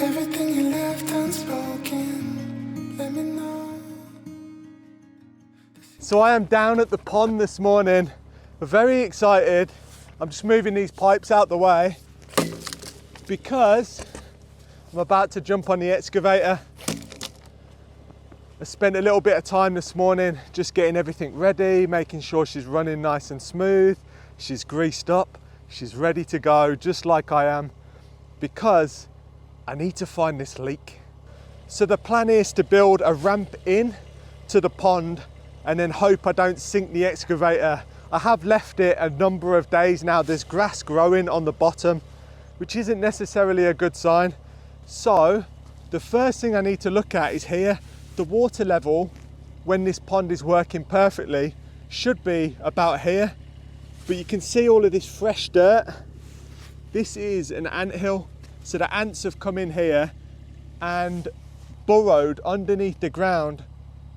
Everything you left unspoken, let me know. So I am down at the pond this morning. I'm very excited. I'm just moving these pipes out the way because I'm about to jump on the excavator. I spent a little bit of time this morning just getting everything ready, making sure she's running nice and smooth. She's greased up, she's ready to go, just like I am, because I need to find this leak. So the plan is to build a ramp in to the pond and then hope I don't sink the excavator. I have left it a number of days now. There's grass growing on the bottom, which isn't necessarily a good sign. So the first thing I need to look at is here. The water level, when this pond is working perfectly, should be about here. But you can see all of this fresh dirt. This is an anthill. So the ants have come in here and burrowed underneath the ground.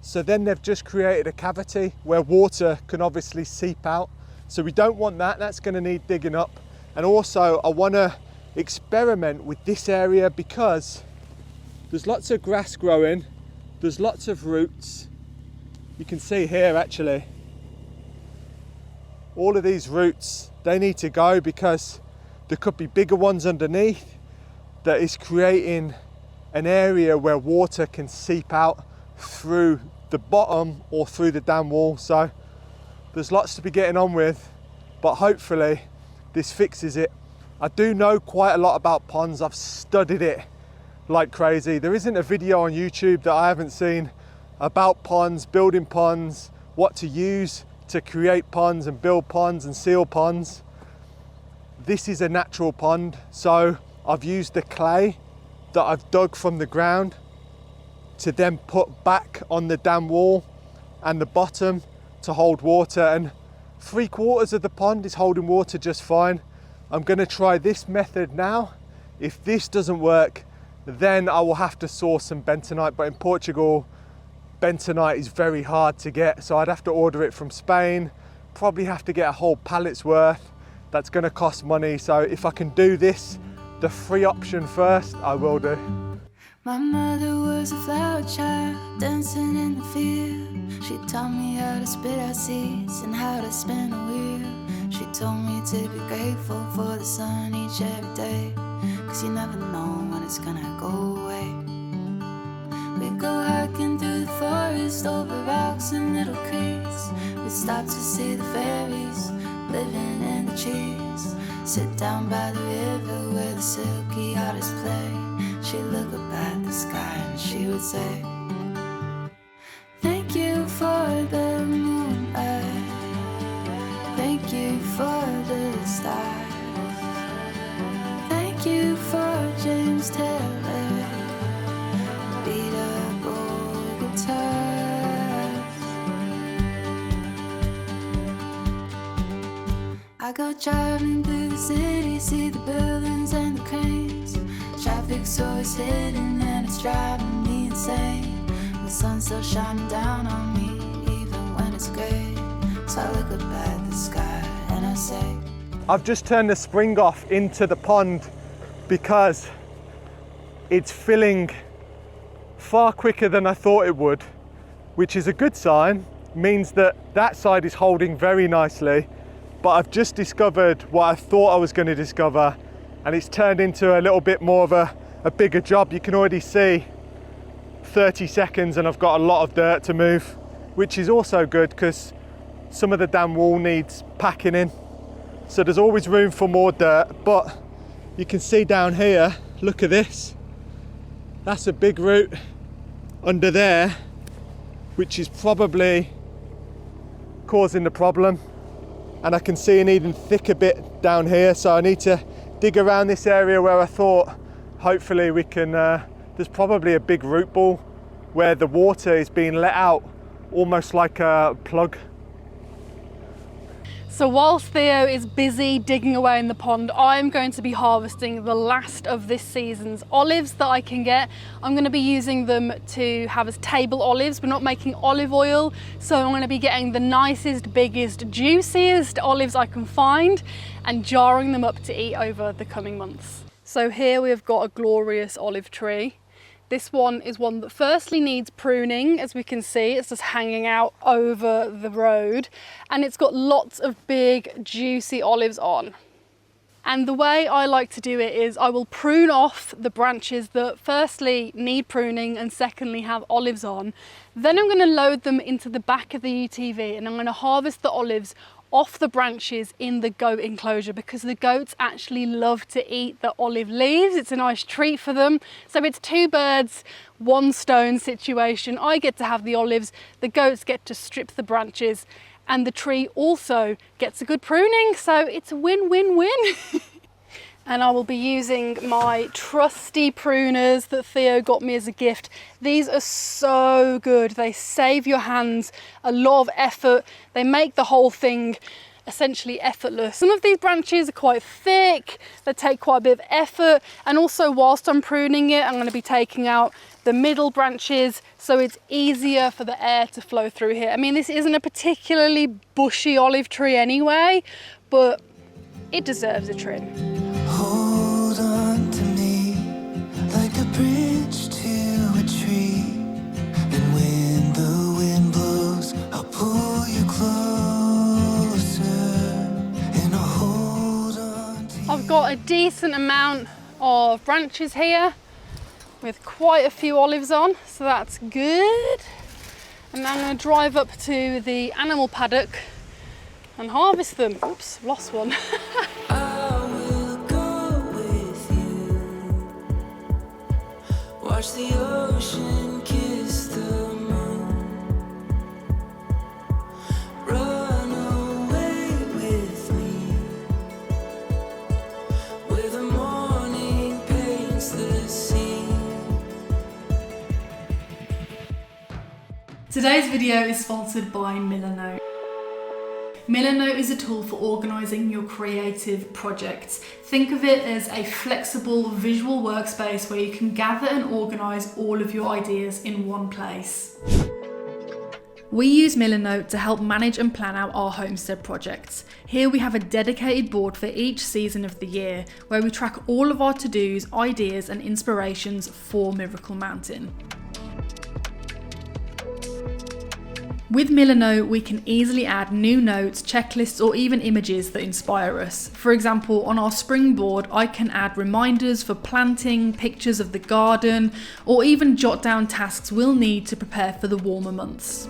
So then they've just created a cavity where water can obviously seep out. So we don't want that, that's gonna need digging up. And also I wanna experiment with this area because there's lots of grass growing, there's lots of roots. You can see here actually, all of these roots, they need to go because there could be bigger ones underneath that is creating an area where water can seep out through the bottom or through the dam wall. So there's lots to be getting on with, but hopefully this fixes it. I do know quite a lot about ponds. I've studied it like crazy. There isn't a video on YouTube that I haven't seen about ponds, building ponds, what to use to create ponds and build ponds and seal ponds. This is a natural pond, so I've used the clay that I've dug from the ground to then put back on the dam wall and the bottom to hold water, and 3/4 of the pond is holding water just fine. I'm gonna try this method now. If this doesn't work, then I will have to source some bentonite, but in Portugal, bentonite is very hard to get, so I'd have to order it from Spain, probably have to get a whole pallet's worth. That's gonna cost money, so if I can do this, the free option first, I will do. My mother was a flower child, dancing in the field. She taught me how to spit out seeds and how to spin a wheel. She told me to be grateful for the sun each every day, 'cause you never know when it's gonna go away. We go hiking through the forest, over rocks and little creeks. We stop to see the fairies living in the trees. Sit down by the river where the silky otters play. She'd look up at the sky and she would say, thank you for the moonlight, thank you for the stars, thank you for James Taylor, beat up old guitars. I go driving through the city, see the buildings and the cranes. Traffic's always hidden and it's driving me insane. The sun's still shining down on me even when it's gray. So I look up at the sky and I say, I've just turned the spring off into the pond because it's filling far quicker than I thought it would, which is a good sign, means that that side is holding very nicely. But I've just discovered what I thought I was going to discover, and it's turned into a little bit more of a bigger job. You can already see 30 seconds and I've got a lot of dirt to move, which is also good because some of the dam wall needs packing in. So there's always room for more dirt, but you can see down here, look at this. That's a big root under there, which is probably causing the problem. And I can see an even thicker bit down here, so I need to dig around this area where I thought hopefully we can, there's probably a big root ball where the water is being let out almost like a plug. So whilst Theo is busy digging away in the pond, I'm going to be harvesting the last of this season's olives that I can get. I'm going to be using them to have as table olives. We're not making olive oil, so I'm going to be getting the nicest, biggest, juiciest olives I can find and jarring them up to eat over the coming months. So here we have got a glorious olive tree. This one is one that firstly needs pruning. As we can see, it's just hanging out over the road, and it's got lots of big juicy olives on. And the way I like to do it is I will prune off the branches that firstly need pruning and secondly have olives on. Then I'm going to load them into the back of the UTV, and I'm going to harvest the olives off the branches in the goat enclosure, because the goats actually love to eat the olive leaves. It's a nice treat for them. So it's two birds, one stone situation. I get to have the olives, the goats get to strip the branches, and the tree also gets a good pruning. So it's a win-win-win. And I will be using my trusty pruners that Theo got me as a gift. These are so good. They save your hands a lot of effort. They make the whole thing essentially effortless. Some of these branches are quite thick. They take quite a bit of effort. And also whilst I'm pruning it, I'm going to be taking out the middle branches so it's easier for the air to flow through here. I mean, this isn't a particularly bushy olive tree anyway, but it deserves a trim. Hold on to me like a bridge to a tree. And when the wind blows, I'll pull you closer. And I'll hold on to you. I've got a decent amount of branches here with quite a few olives on, so that's good. And now I'm going to drive up to the animal paddock and harvest them. Oops, lost one. Watch the ocean kiss the moon. Run away with me, where the morning paints the sea. Today's video is sponsored by Milano. Milano is a tool for organising your creative projects. Think of it as a flexible visual workspace where you can gather and organise all of your ideas in one place. We use Milano to help manage and plan out our homestead projects. Here we have a dedicated board for each season of the year where we track all of our to-dos, ideas and inspirations for Miracle Mountain. With Milano, we can easily add new notes, checklists, or even images that inspire us. For example, on our spring board, I can add reminders for planting, pictures of the garden, or even jot down tasks we'll need to prepare for the warmer months.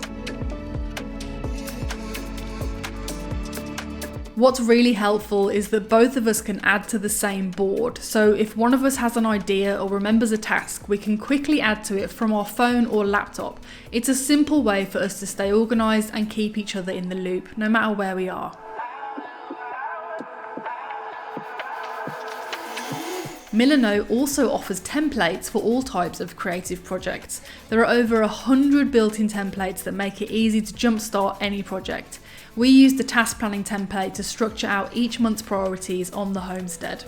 What's really helpful is that both of us can add to the same board. So if one of us has an idea or remembers a task, we can quickly add to it from our phone or laptop. It's a simple way for us to stay organised and keep each other in the loop, no matter where we are. Milano also offers templates for all types of creative projects. There are over 100 built-in templates that make it easy to jumpstart any project. We use the task planning template to structure out each month's priorities on the homestead.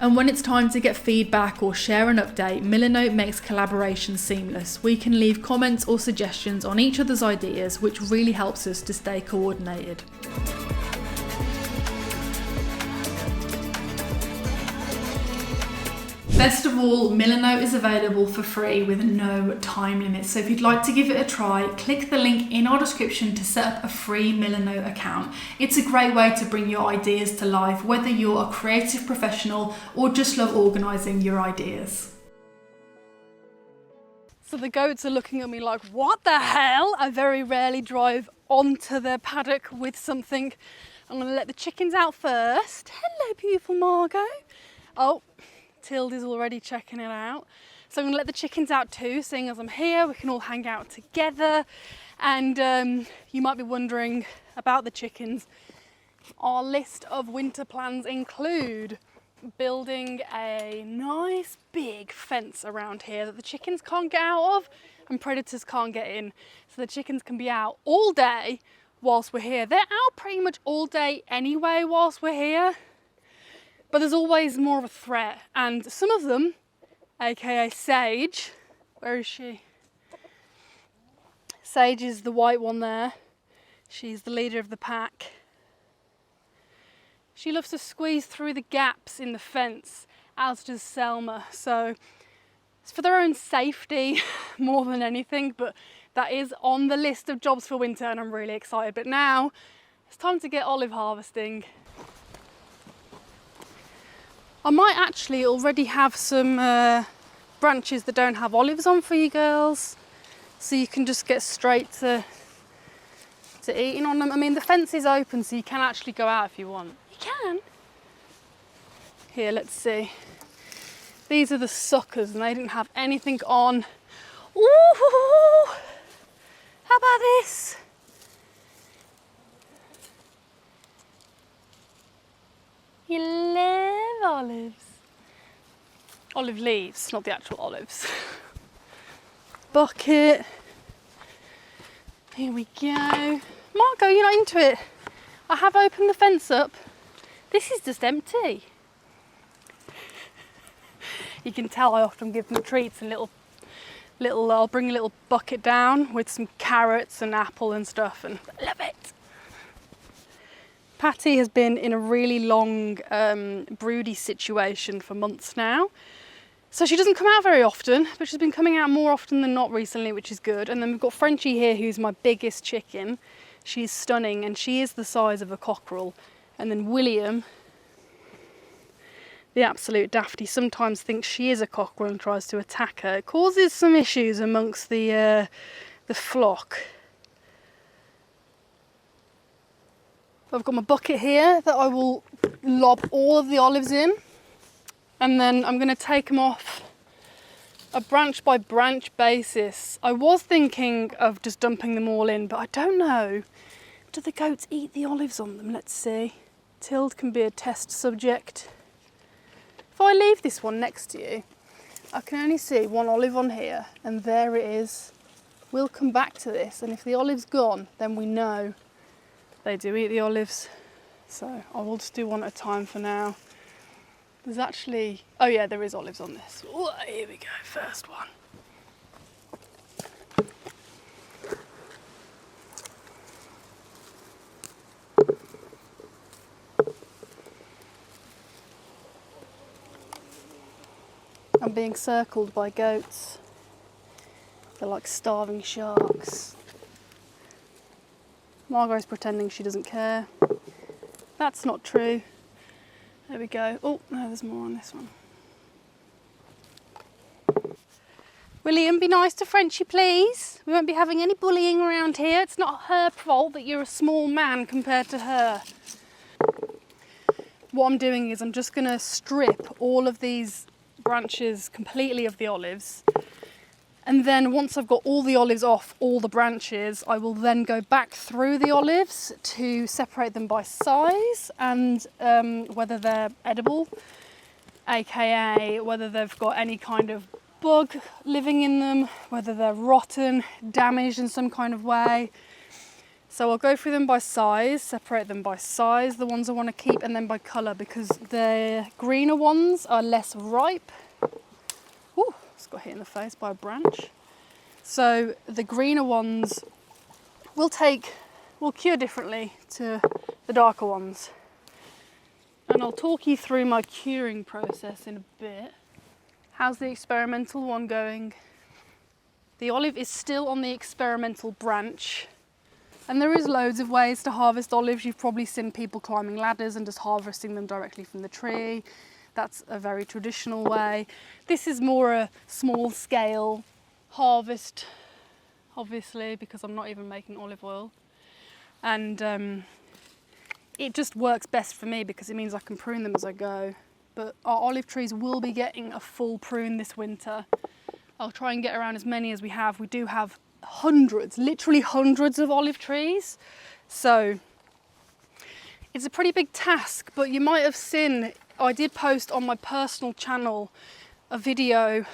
And when it's time to get feedback or share an update, Milano makes collaboration seamless. We can leave comments or suggestions on each other's ideas, which really helps us to stay coordinated. Best of all, Milano is available for free with no time limit. So if you'd like to give it a try, click the link in our description to set up a free Milano account. It's a great way to bring your ideas to life, whether you're a creative professional or just love organising your ideas. So the goats are looking at me like, what the hell? I very rarely drive onto the paddock with something. I'm going to let the chickens out first. Hello, beautiful Margot. Oh, Tilda's already checking it out. So I'm going to let the chickens out too, seeing as I'm here, we can all hang out together. And you might be wondering about the chickens. Our list of winter plans include building a nice big fence around here that the chickens can't get out of and predators can't get in. So the chickens can be out all day whilst we're here. They're out pretty much all day anyway whilst we're here. But there's always more of a threat, and some of them, aka Sage, where is she? Sage is the white one there. She's the leader of the pack. She loves to squeeze through the gaps in the fence, as does Selma. So it's for their own safety more than anything, but that is on the list of jobs for winter and I'm really excited. But now it's time to get olive harvesting. I might actually already have some branches that don't have olives on for you girls, so you can just get straight to eating on them. I mean, the fence is open, so you can actually go out if you want. You can. Here, let's see. These are the suckers and they didn't have anything on. Ooh! How about this? You love olives. Olive leaves, not the actual olives. Bucket. Here we go. Margot, you're not into it. I have opened the fence up. This is just empty. You can tell I often give them treats and I'll bring a little bucket down with some carrots and apple and stuff, and I love it. Patty has been in a really long broody situation for months now. So she doesn't come out very often, but she's been coming out more often than not recently, which is good. And then we've got Frenchie here, who's my biggest chicken. She's stunning and she is the size of a cockerel. And then William, the absolute dafty, sometimes thinks she is a cockerel and tries to attack her. It causes some issues amongst the flock. I've got my bucket here that I will lob all of the olives in, and then I'm going to take them off a branch by branch basis. I was thinking of just dumping them all in, but I don't know. Do the goats eat the olives on them? Let's see. Tilde can be a test subject. If I leave this one next to you, I can only see one olive on here, and there it is. We'll come back to this, and if the olive's gone, then we know they do eat the olives. So I will just do one at a time for now. There's actually, oh yeah, there is olives on this. Ooh, here we go, first one. I'm being circled by goats. They're like starving sharks. Margot's pretending she doesn't care. That's not true. There we go. Oh, no, there's more on this one. William, be nice to Frenchie, please. We won't be having any bullying around here. It's not her fault that you're a small man compared to her. What I'm doing is I'm just going to strip all of these branches completely of the olives. And then once I've got all the olives off all the branches, I will then go back through the olives to separate them by size and whether they're edible, aka whether they've got any kind of bug living in them, whether they're rotten, damaged in some kind of way. So I'll go through them by size, separate them by size, the ones I want to keep, and then by colour, because the greener ones are less ripe. Ooh, just got hit in the face by a branch. So the greener ones we'll cure differently to the darker ones. And I'll talk you through my curing process in a bit. How's the experimental one going? The olive is still on the experimental branch. And there is loads of ways to harvest olives. You've probably seen people climbing ladders and just harvesting them directly from the tree. That's a very traditional way. This is more a small scale harvest, obviously, because I'm not even making olive oil. And it just works best for me because it means I can prune them as I go. But our olive trees will be getting a full prune this winter. I'll try and get around as many as we have. We do have hundreds, literally hundreds of olive trees. So it's a pretty big task, but you might have seen, I did post on my personal channel a video.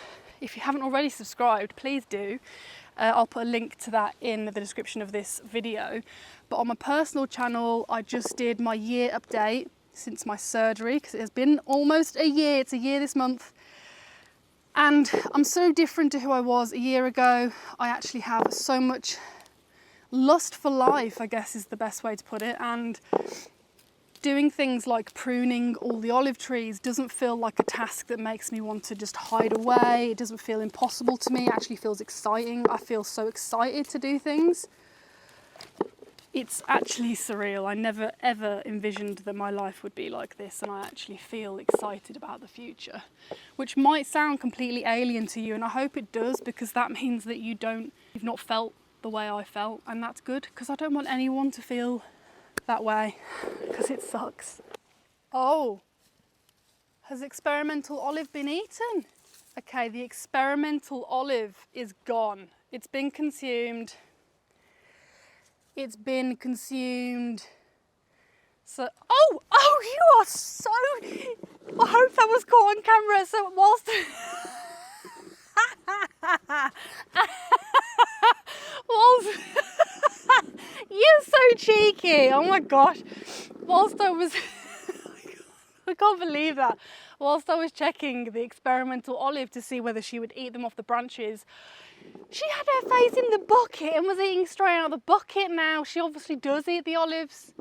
If you haven't already subscribed, please do. I'll put a link to that in the description of this video. But on my personal channel, I just did my year update since my surgery, because it has been almost a year. It's a year this month. And I'm so different to who I was a year ago. I actually have so much lust for life, I guess is the best way to put it, and doing things like pruning all the olive trees doesn't feel like a task that makes me want to just hide away. It doesn't feel impossible to me. It actually feels exciting. I feel so excited to do things. It's actually surreal. I never ever envisioned that my life would be like this, and I actually feel excited about the future, which might sound completely alien to you, and I hope it does, because that means that you've not felt the way I felt, and that's good, because I don't want anyone to feel that way, because it sucks. Oh, has experimental olive been eaten? Okay, the experimental olive is gone. It's been consumed. It's been consumed. So, oh, you are so, I hope that was caught on camera. So whilst, you're so cheeky. Oh my gosh. Whilst I was, I can't believe that. Whilst I was checking the experimental olive to see whether she would eat them off the branches, she had her face in the bucket and was eating straight out of the bucket now. She obviously does eat the olives.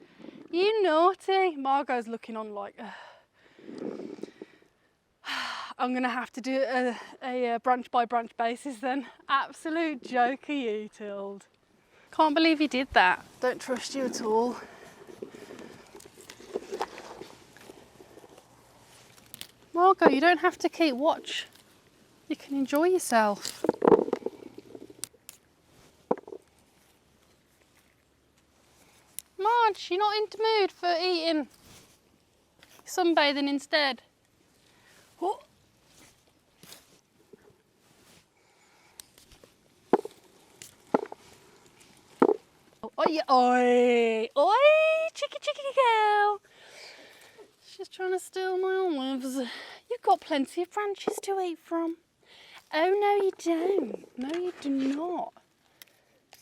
You naughty. Margot's looking on like, I'm going to have to do a branch by branch basis then. Absolute joker, you Tilde. Can't believe you did that. Don't trust you at all. Margot, you don't have to keep watch. You can enjoy yourself. Marge, you're not in the mood for eating. Sunbathing instead. Oh. Oi, oi, oi, cheeky girl. She's trying to steal my olives. You've got plenty of branches to eat from. Oh, no, you don't. No, you do not.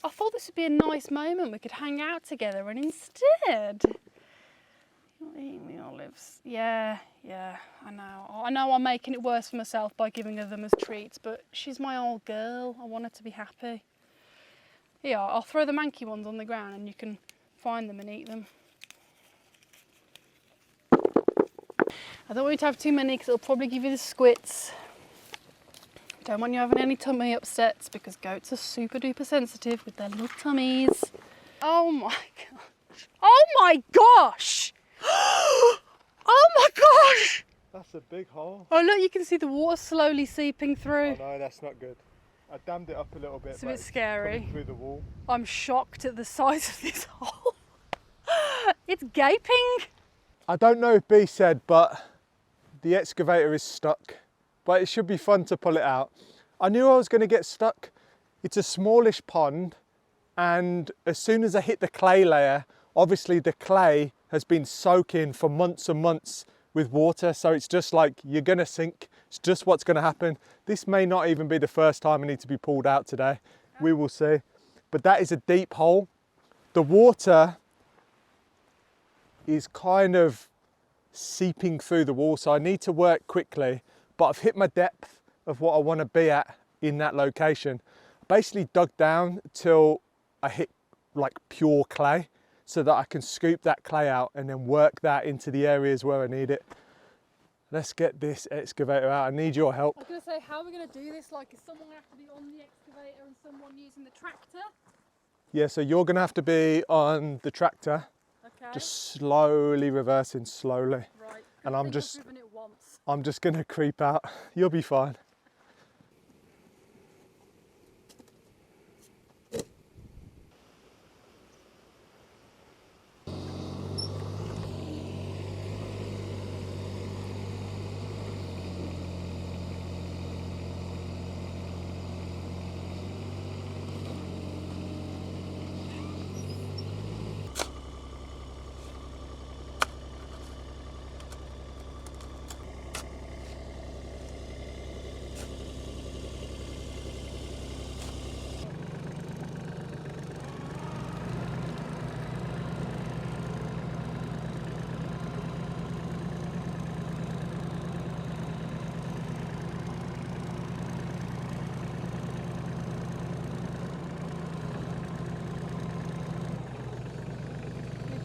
I thought this would be a nice moment. We could hang out together, and instead, you're not eating the olives. Yeah, I know. I know I'm making it worse for myself by giving her them as treats, but she's my old girl. I want her to be happy. Yeah, I'll throw the manky ones on the ground and you can find them and eat them. I don't want you to have too many because it'll probably give you the squits. Don't want you having any tummy upsets because goats are super duper sensitive with their little tummies. Oh my gosh. Oh my gosh! Oh my gosh! That's a big hole. Oh look, you can see the water slowly seeping through. Oh no, that's not good. I dammed it up a little bit. It's a bit scary. Coming through the wall. I'm shocked at the size of this hole. It's gaping. I don't know if Bee said, but the excavator is stuck. But it should be fun to pull it out. I knew I was going to get stuck. It's a smallish pond, and as soon as I hit the clay layer, obviously the clay has been soaking for months and months with water, so it's just like you're going to sink. It's just what's going to happen. This may not even be the first time I need to be pulled out today. We will see. But that is a deep hole. The water is kind of seeping through the wall, so I need to work quickly. But I've hit my depth of what I want to be at in that location. Basically dug down till I hit like pure clay so that I can scoop that clay out and then work that into the areas where I need it. Let's get this excavator out. I need your help. I was going to say, how are we going to do this? Like, is someone going to have to be on the excavator and someone using the tractor? Yeah, so you're going to have to be on the tractor. Okay. Just slowly reversing, slowly. Right. And I'm just it going to creep out. You'll be fine.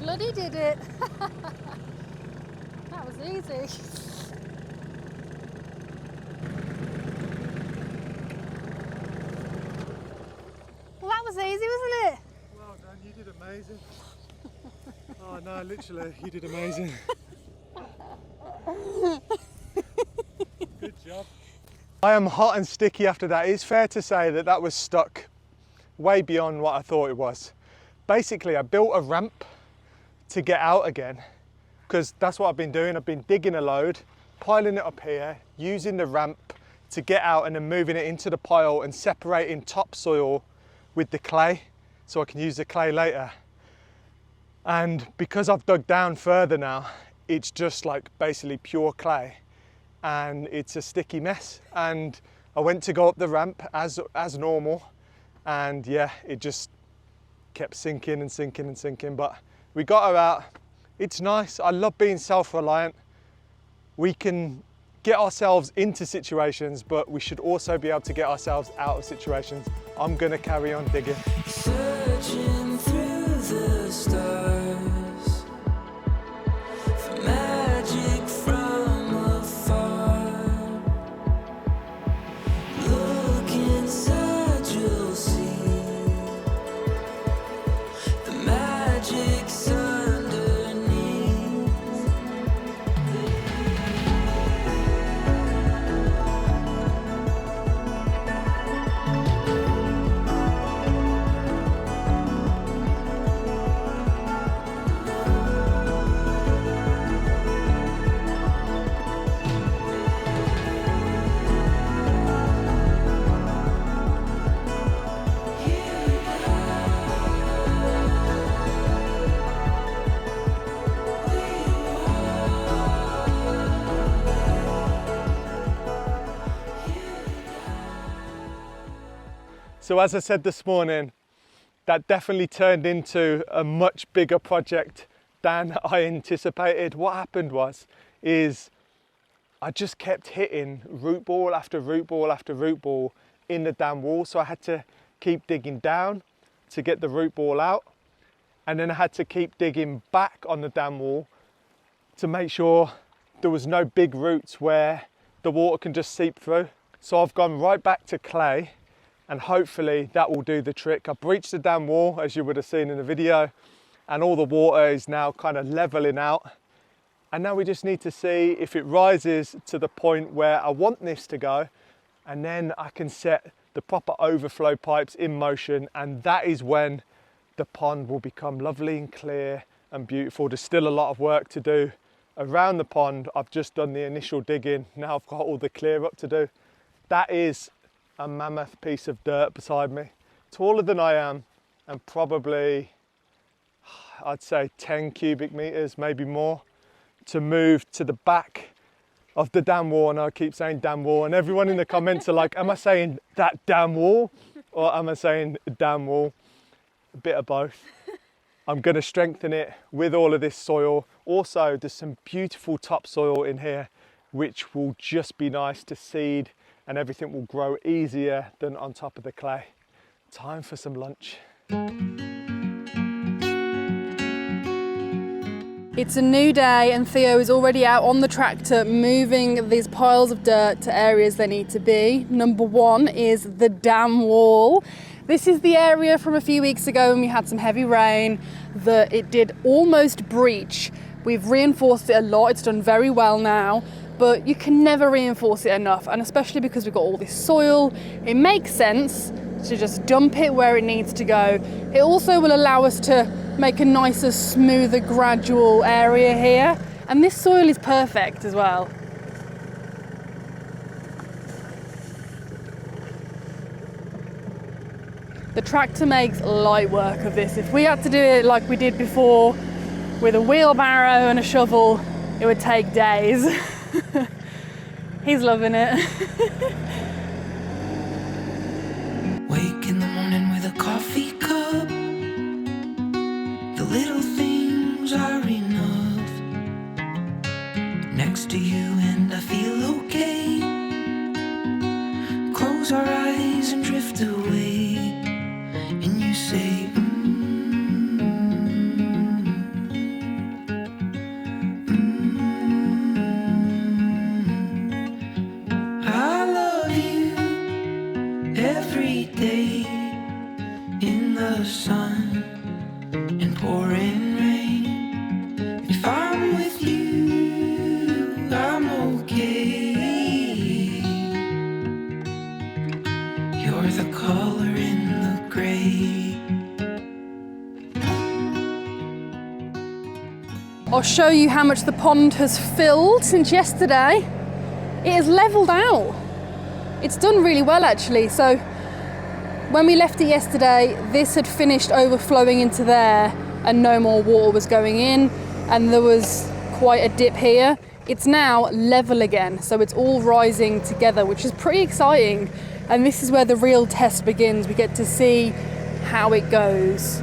bloody did it. Easy. Well, that was easy, wasn't it? Well done, you did amazing. Oh no, literally, you did amazing. Good job. I am hot and sticky after that. It's fair to say that that was stuck way beyond what I thought it was. Basically, I built a ramp to get out again, because that's what I've been doing. I've been digging a load, piling it up here, using the ramp to get out and then moving it into the pile and separating topsoil with the clay so I can use the clay later. And because I've dug down further now, it's just like basically pure clay and it's a sticky mess. And I went to go up the ramp as normal, and yeah, it just kept sinking and sinking and sinking, but we got her out. It's nice. I love being self-reliant. We can get ourselves into situations, but we should also be able to get ourselves out of situations. I'm gonna carry on digging. Searching through the stars for magic from afar. Look inside, you'll see the magic's underneath. So as I said this morning, that definitely turned into a much bigger project than I anticipated. What happened is I just kept hitting root ball after root ball after root ball in the dam wall. So I had to keep digging down to get the root ball out. And then I had to keep digging back on the dam wall to make sure there was no big roots where the water can just seep through. So I've gone right back to clay, and hopefully that will do the trick. I breached the dam wall, as you would have seen in the video, and all the water is now kind of leveling out. And now we just need to see if it rises to the point where I want this to go, and then I can set the proper overflow pipes in motion, and that is when the pond will become lovely and clear and beautiful. There's still a lot of work to do around the pond. I've just done the initial digging. Now I've got all the clear up to do. That is a mammoth piece of dirt beside me, taller than I am, and probably, I'd say 10 cubic meters, maybe more, to move to the back of the dam wall. And I keep saying dam wall, and everyone in the comments are like, am I saying that dam wall or am I saying dam wall? A bit of both. I'm going to strengthen it with all of this soil. Also, there's some beautiful topsoil in here which will just be nice to seed, and everything will grow easier than on top of the clay. Time for some lunch. It's a new day and Theo is already out on the tractor moving these piles of dirt to areas they need to be. Number one is the dam wall. This is the area from a few weeks ago when we had some heavy rain that it did almost breach. We've reinforced it a lot, it's done very well now, but you can never reinforce it enough, and especially because we've got all this soil, it makes sense to just dump it where it needs to go. It also will allow us to make a nicer, smoother, gradual area here, and this soil is perfect as well. The tractor makes light work of this. If we had to do it like we did before with a wheelbarrow and a shovel, it would take days. He's loving it. Wake in the morning with a coffee cup. The little things are enough. Next to you and I feel okay. Close our eyes and drift away. And you say, I'll show you how much the pond has filled since yesterday. It has levelled out. It's done really well actually. So when we left it yesterday, this had finished overflowing into there and no more water was going in, and there was quite a dip here. It's now level again, so it's all rising together, which is pretty exciting. And this is where the real test begins. We get to see how it goes.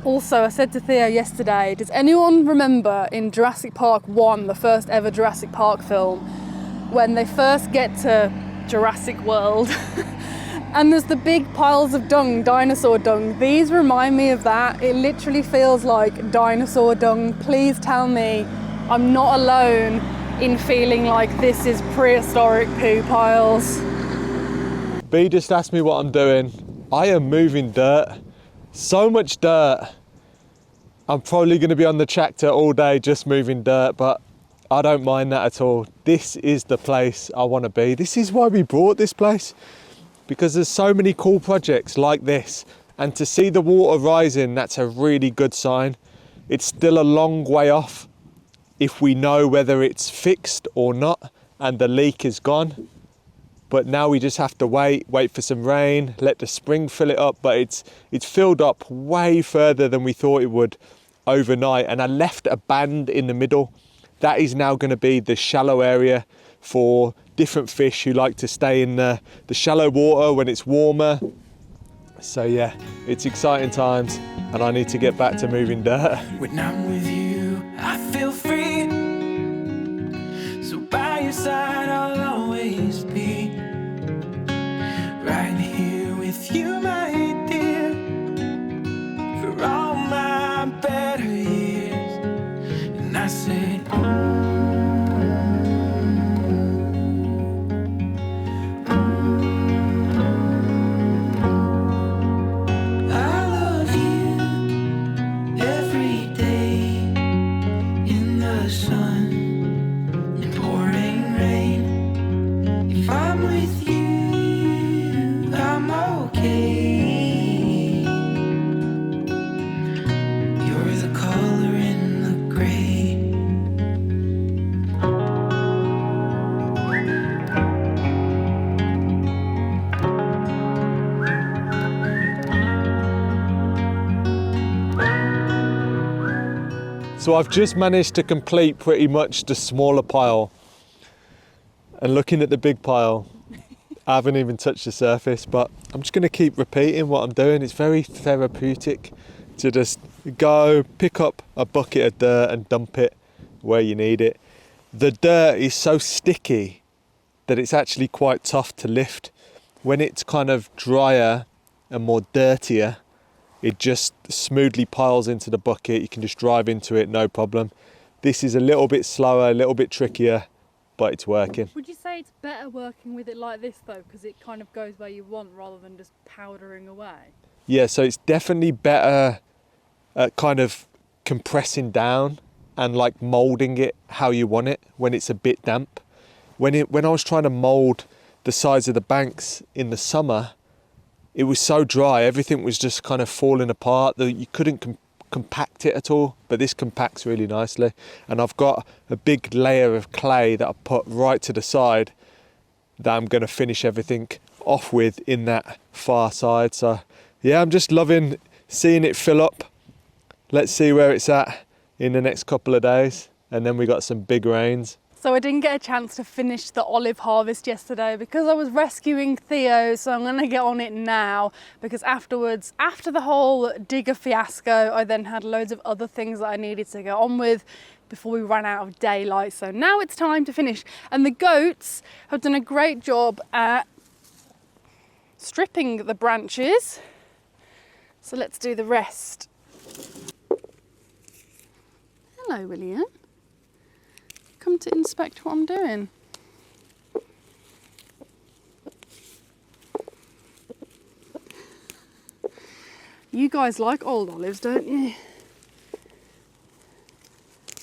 Also, I said to Theo yesterday, does anyone remember in Jurassic Park 1, the first ever Jurassic Park film, when they first get to Jurassic World and there's the big piles of dung, dinosaur dung? These remind me of that. It literally feels like dinosaur dung. Please tell me I'm not alone in feeling like this is prehistoric poo piles. Bee just asked me what I'm doing. I am moving dirt. So much dirt. I'm probably going to be on the tractor all day just moving dirt, but I don't mind that at all. This is the place I want to be. This is why we bought this place, because there's so many cool projects like this, and to see the water rising, that's a really good sign. It's still a long way off if we know whether it's fixed or not and the leak is gone. But now we just have to wait for some rain, let the spring fill it up. But it's filled up way further than we thought it would overnight. And I left a band in the middle. That is now going to be the shallow area for different fish who like to stay in the shallow water when it's warmer. So yeah, it's exciting times and I need to get back to moving dirt. When I'm with you, I feel free. So by your side, I'll always be. Right here with you, my dear. For all my better years. And I said, I love you every day in the sun and pouring rain. If I'm with you, I'm okay. You're the color in the gray. So I've just managed to complete pretty much the smaller pile. And looking at the big pile, I haven't even touched the surface, but I'm just going to keep repeating what I'm doing. It's very therapeutic to just go pick up a bucket of dirt and dump it where you need it. The dirt is so sticky that it's actually quite tough to lift. When it's kind of drier and more dirtier, it just smoothly piles into the bucket. You can just drive into it, no problem. This is a little bit slower, a little bit trickier, but it's working. Would you say it's better working with it like this though, because it kind of goes where you want rather than just powdering away? Yeah, so it's definitely better at kind of compressing down and like moulding it how you want it when it's a bit damp. When I was trying to mould the sides of the banks in the summer, it was so dry, everything was just kind of falling apart. You couldn't compact it at all, but this compacts really nicely. And I've got a big layer of clay that I put right to the side that I'm going to finish everything off with in that far side. So yeah, I'm just loving seeing it fill up. Let's see where it's at in the next couple of days. And then we got some big rains. So I didn't get a chance to finish the olive harvest yesterday because I was rescuing Theo, so I'm gonna get on it now, because afterwards, after the whole digger fiasco, I then had loads of other things that I needed to get on with before we ran out of daylight. So now it's time to finish. And the goats have done a great job at stripping the branches. So let's do the rest. Hello, William. Come to inspect what I'm doing. You guys like old olives, don't you?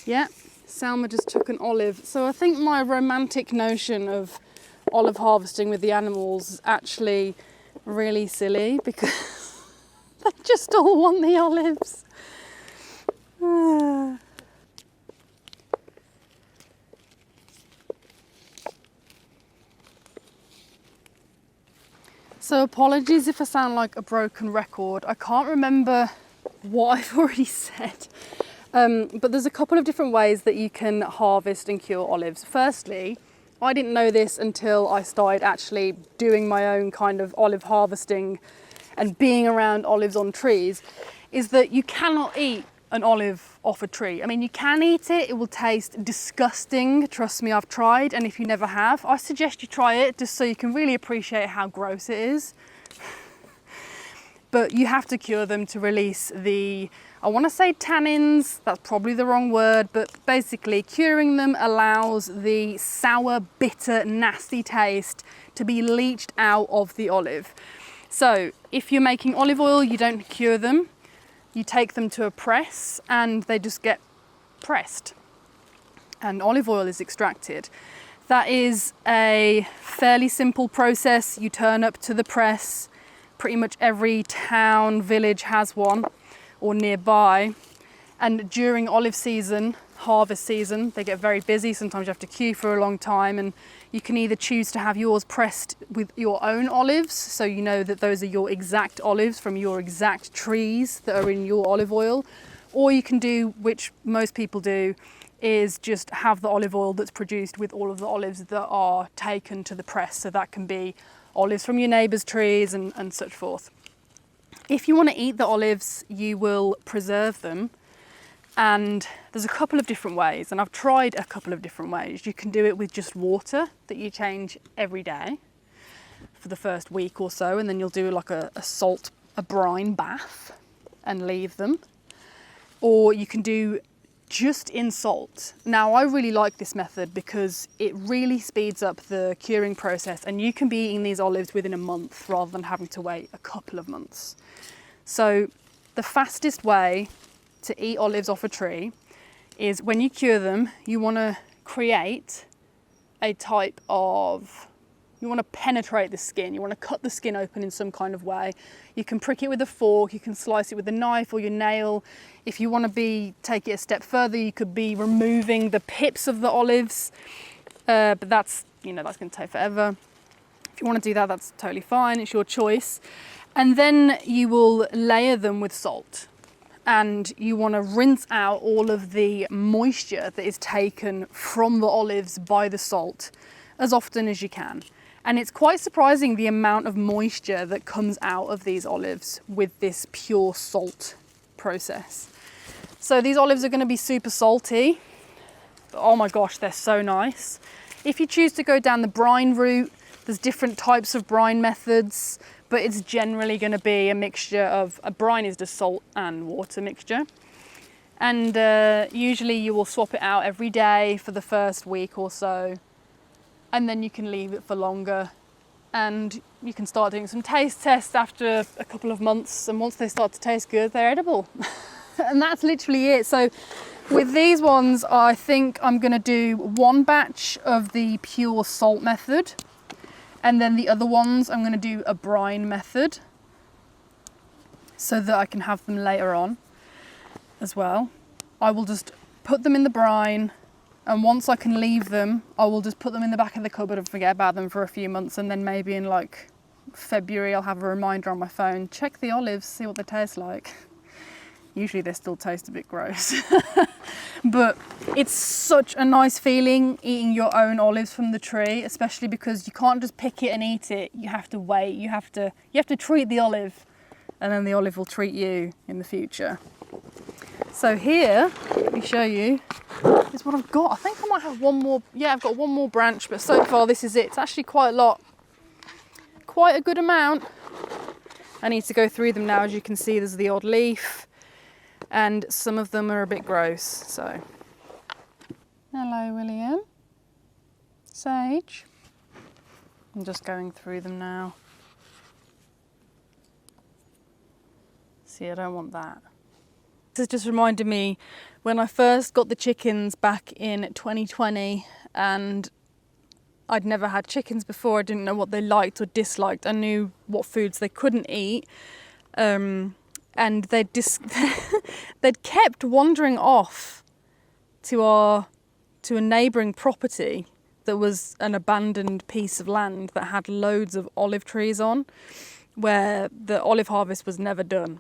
Yeah, Selma just took an olive. So I think my romantic notion of olive harvesting with the animals is actually really silly because they just all want the olives. So apologies if I sound like a broken record. I can't remember what I've already said. But there's a couple of different ways that you can harvest and cure olives. Firstly, I didn't know this until I started actually doing my own kind of olive harvesting and being around olives on trees, is that you cannot eat an olive off a tree. I mean, you can eat it, it will taste disgusting. Trust me, I've tried, and if you never have, I suggest you try it just so you can really appreciate how gross it is. But you have to cure them to release the, I want to say tannins, that's probably the wrong word, but basically curing them allows the sour, bitter, nasty taste to be leached out of the olive. So if you're making olive oil, you don't cure them, you take them to a press and they just get pressed and olive oil is extracted. That is a fairly simple process. You turn up to the press. Pretty much every town, village has one or nearby. And during olive season, harvest season, they get very busy. Sometimes you have to queue for a long time, and you can either choose to have yours pressed with your own olives, so you know that those are your exact olives from your exact trees that are in your olive oil, or you can do, which most people do, is just have the olive oil that's produced with all of the olives that are taken to the press. So that can be olives from your neighbour's trees and such forth. If you want to eat the olives, you will preserve them. And there's a couple of different ways, and I've tried a couple of different ways. You can do it with just water that you change every day for the first week or so, and then you'll do like a brine bath and leave them. Or you can do just in salt. Now, I really like this method because it really speeds up the curing process, and you can be eating these olives within a month rather than having to wait a couple of months. So the fastest way to eat olives off a tree is when you cure them, you want to create a type of, you want to penetrate the skin, you want to cut the skin open in some kind of way. You can prick it with a fork, you can slice it with a knife or your nail. If you want to take it a step further, you could be removing the pips of the olives, but that's going to take forever. If you want to do that, that's totally fine, it's your choice. And then you will layer them with salt. And you want to rinse out all of the moisture that is taken from the olives by the salt as often as you can. And it's quite surprising the amount of moisture that comes out of these olives with this pure salt process. So these olives are going to be super salty. Oh my gosh, they're so nice. If you choose to go down the brine route, there's different types of brine methods, but it's generally going to be a mixture of, a brine is just salt and water mixture. And usually you will swap it out every day for the first week or so. And then you can leave it for longer. And you can start doing some taste tests after a couple of months. And once they start to taste good, they're edible. And that's literally it. So with these ones, I think I'm going to do one batch of the pure salt method. And then the other ones, I'm going to do a brine method so that I can have them later on as well. I will just put them in the brine, and once I can leave them, I will just put them in the back of the cupboard and forget about them for a few months, and then maybe in like February I'll have a reminder on my phone, check the olives, see what they taste like. Usually they still taste a bit gross. But it's such a nice feeling eating your own olives from the tree, especially because you can't just pick it and eat it. You have to wait, you have to treat the olive, and then the olive will treat you in the future. So here, let me show you, is what I've got. I think I might have one more, yeah, I've got one more branch, but so far this is it. It's actually quite a lot, quite a good amount. I need to go through them now. As you can see, there's the odd leaf, and some of them are a bit gross, so. Hello, William. Sage. I'm just going through them now. See, I don't want that. This has just reminded me when I first got the chickens back in 2020, and I'd never had chickens before. I didn't know what they liked or disliked. I knew what foods they couldn't eat. And they'd kept wandering off to a neighbouring property that was an abandoned piece of land that had loads of olive trees on, where the olive harvest was never done.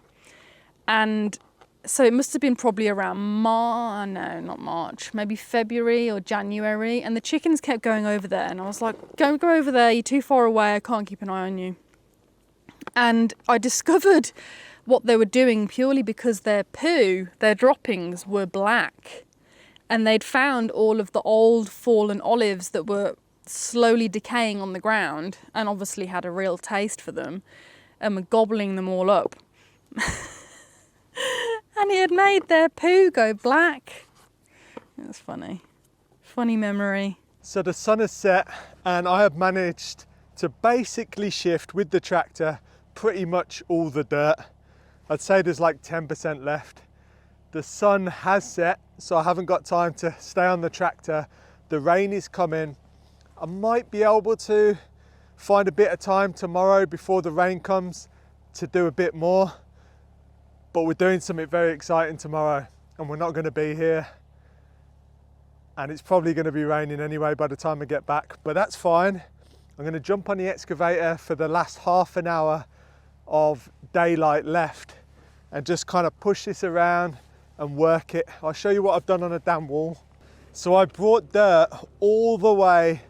And so it must have been probably around not March, maybe February or January. And the chickens kept going over there. And I was like, go over there, you're too far away, I can't keep an eye on you. And I discovered what they were doing purely because their poo, their droppings were black. And they'd found all of the old fallen olives that were slowly decaying on the ground and obviously had a real taste for them and were gobbling them all up. And it had made their poo go black. It was funny. Funny memory. So the sun has set and I have managed to basically shift with the tractor pretty much all the dirt. I'd say there's like 10% left. The sun has set, so I haven't got time to stay on the tractor. The rain is coming. I might be able to find a bit of time tomorrow before the rain comes to do a bit more. But we're doing something very exciting tomorrow and we're not going to be here. And it's probably going to be raining anyway by the time I get back, but that's fine. I'm going to jump on the excavator for the last half an hour of daylight left and just kind of push this around and work it. I'll show you what I've done on a dam wall. So I brought dirt all the way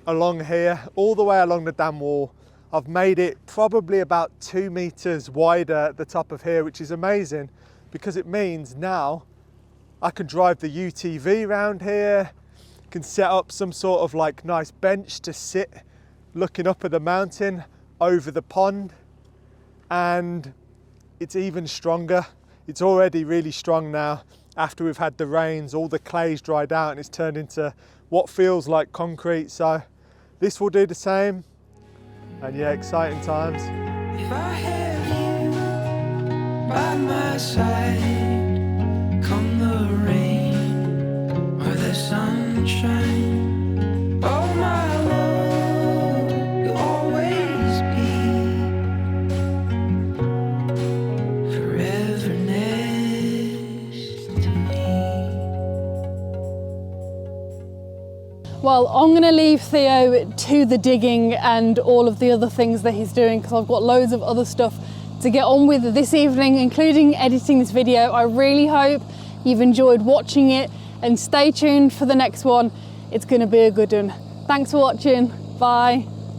along here, all the way along the dam wall. I've made it probably about 2 meters wider at the top of here, which is amazing because it means now I can drive the UTV around here, can set up some sort of like nice bench to sit looking up at the mountain over the pond, and it's even stronger. It's already really strong now. After we've had the rains, all the clay's dried out and it's turned into what feels like concrete. So this will do the same. And yeah, exciting times. If I have you by my side, come the rain or the sunshine, oh my love, you'll always be forever next to me. Well, I'm going to leave Theo to the digging and all of the other things that he's doing because I've got loads of other stuff to get on with this evening, including editing this video. I really hope you've enjoyed watching it and stay tuned for the next one. It's going to be a good one. Thanks for watching. Bye.